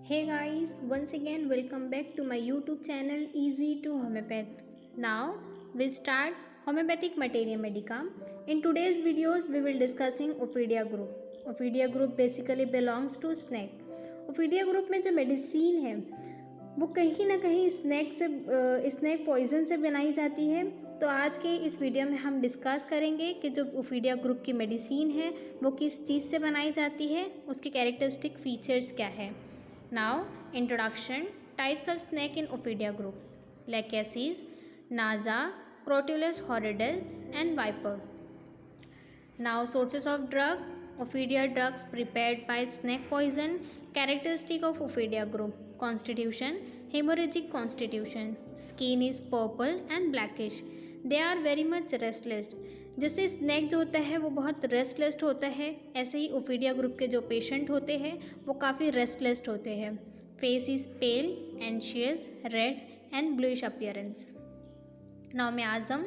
Hey guys, once again welcome back to my YouTube channel Easy to Homeopath. Now we start homeopathic materia medica. In today's videos we will discussing Ophidia group. Ophidia group basically belongs to snake. Ophidia group में जो medicine है वो कहीं ना कहीं snack poison से बनाई जाती है। तो आज के इस वीडियो में हम डिस्कस करेंगे कि जो ओफीडिया ग्रुप की मेडिसिन है वो किस चीज़ से बनाई जाती है, उसके कैरेक्टरिस्टिक फीचर्स क्या है। Now introduction. Types of snake in ophidia group: Lachesis, Naja, Crotalus horridus and viper. Now sources of drug: Ophidia drugs prepared by snake poison. Characteristic of Ophidia group: constitution, hemorrhagic constitution. Skin is purple and blackish. They are very much restless. जैसे snack जो होता है वो बहुत restless होता है, ऐसे ही Ophidia group के जो पेशेंट होते हैं वो काफ़ी रेस्टलेस होते हैं। Face is pale, anxious, red and bluish appearance. Now miasm: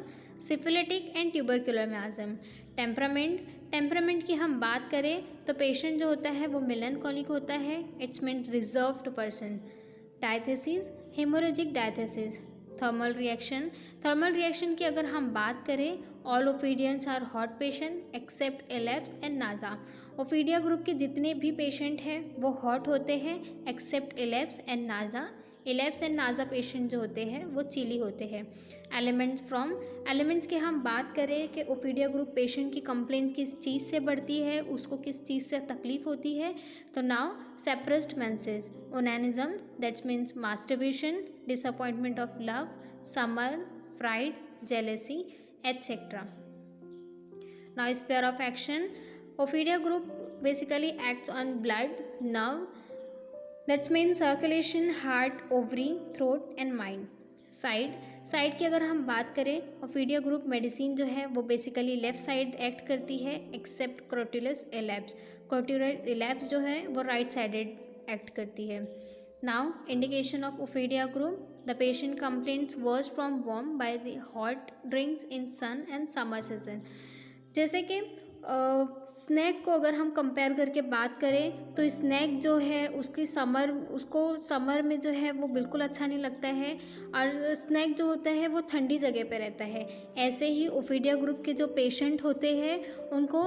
syphilitic and tubercular miasm. Temperament की हम बात करें तो पेशेंट जो होता है वो मेलनकॉलिक होता है, it's mean reserved person. Diathesis: haemorrhagic diathesis. Thermal reaction की अगर हम बात करें, all ophidians are hot patient except Elaps and Naja. Ophidia group के जितने भी पेशेंट हैं वो हॉट होते हैं एक्सेप्ट एलेप्स एंड नाजा। एलेप्स एंड नाजा पेशेंट जो होते हैं वो चिली होते हैं। एलिमेंट्स की हम बात करें कि ओफीडिया ग्रुप पेशेंट की कंप्लेंट किस चीज़ से बढ़ती है, उसको किस चीज़ से तकलीफ होती है, तो now suppressed menses, onanism that's means masturbation, disappointment of love, summer, fright, jealousy etcetera. Now sphere of action: ophidia group basically acts on blood, nerve, that's mean circulation, heart, ovary, throat and mind. Side की अगर हम बात करें, Ophidia group medicine जो है वो basically left side act करती है एक्सेप्ट क्रोटुलस एलेप्स। क्रोटुलस एलेप्स जो है वो राइट साइडेड एक्ट करती है। Now indication of Ophidia group: the patient complaints worse from warm by the hot drinks in sun and summer season. जैसे कि स्नैक को अगर हम कंपेयर करके बात करें तो स्नैक जो है उसको समर में जो है वो बिल्कुल अच्छा नहीं लगता है, और स्नैक जो होता है वो ठंडी जगह पे रहता है। ऐसे ही ओफीडिया ग्रुप के जो पेशेंट होते हैं उनको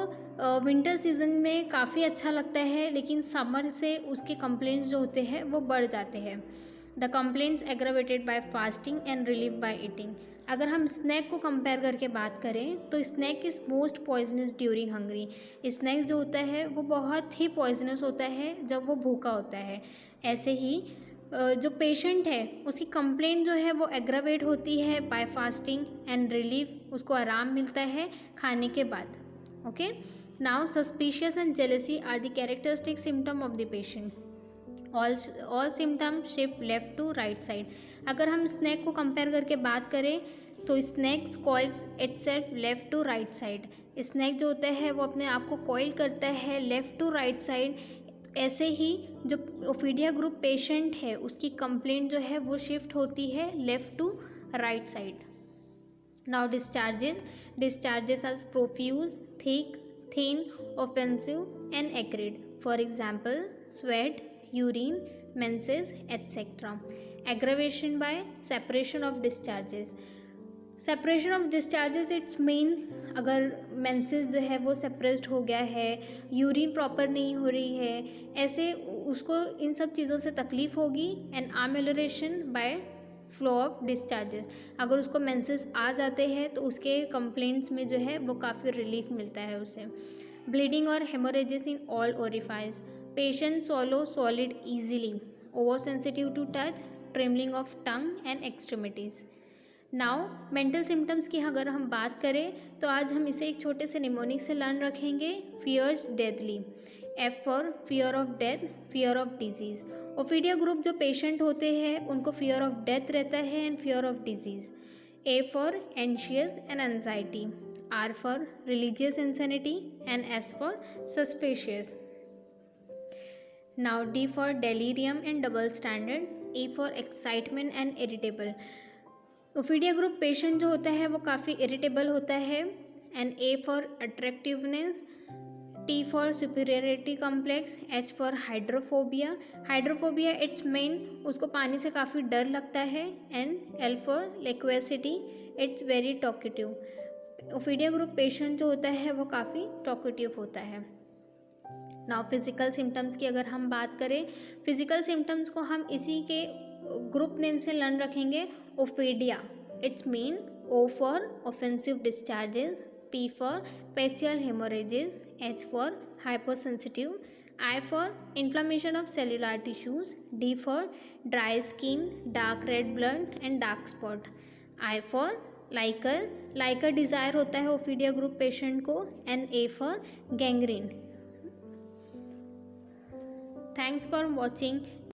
विंटर सीजन में काफ़ी अच्छा लगता है, लेकिन समर से उसके कंप्लेंट्स जो होते हैं वो बढ़ जाते हैं। The complaints aggravated by fasting and relieve by eating. अगर हम स्नैक को कंपेयर करके बात करें तो snake is most poisonous during hungry. Snake जो होता है वो बहुत ही पॉइजनस होता है जब वो भूखा होता है। ऐसे ही जो पेशेंट है उसकी कंप्लेंट जो है वो एग्रावेट होती है बाय फास्टिंग एंड रिलीव, उसको आराम मिलता है खाने के बाद। Okay, now suspicious and jealousy are the characteristic symptom of the patient. All symptom shift left to right side. अगर हम स्नैक को कंपेयर करके बात करें तो snake coils itself left to right side. Snake जो होता है वो अपने आप को कॉइल करता है लेफ्ट टू राइट साइड। ऐसे ही जो ओफीडिया ग्रुप पेशेंट है उसकी कंप्लेंट जो है वो शिफ्ट होती है left to right side. Now discharges are profuse, thick, thin, offensive and acrid. For example, sweat, urine, menses, etc. Aggravation by separation of discharges. Separation of discharges it's mean अगर menses जो है वो सेपरेस्ड हो गया है, urine proper नहीं हो रही है, ऐसे उसको इन सब चीज़ों से तकलीफ होगी। And amelioration by flow of discharges, अगर उसको मेंसेस आ जाते हैं तो उसके कंप्लेंट्स में जो है वो काफ़ी रिलीफ मिलता है उसे। ब्लीडिंग और haemorrhages in all orifices. Patient swallow solid easily, over sensitive to touch, trembling of tongue and extremities. Now mental symptoms की अगर हम बात करें तो आज हम इसे एक छोटे से निमोनिक से लर्न रखेंगे। Fears deathly, F for fear of death, fear of disease. Ophidia group जो पेशेंट होते हैं उनको फियर ऑफ डेथ रहता है and fear of disease. A for anxious and anxiety, R for religious insanity and S for suspicious. Now D for delirium and double standard, E for excitement and irritable. Ophidia group patient जो होता है वो काफ़ी irritable होता है। And A for attractiveness, T for superiority complex, H for hydrophobia. Hydrophobia it's main, उसको पानी से काफ़ी डर लगता है. And L for loquacity, it's very talkative. Ophidia group patient जो होता है वो काफ़ी टॉकेटिव होता है. नाउ फिजिकल सिम्टम्स की अगर हम बात करें, फिजिकल सिम्टम्स को हम इसी के ग्रुप नेम से लर्न रखेंगे. Ophidia it's mean O for offensive discharges, P for facial hemorrhages, H for hypersensitive, I for inflammation of cellular tissues, D for dry skin, dark red blood and dark spot, I for liker desire होता है Ophidia group patient को, and A for gangrene. Thanks for watching.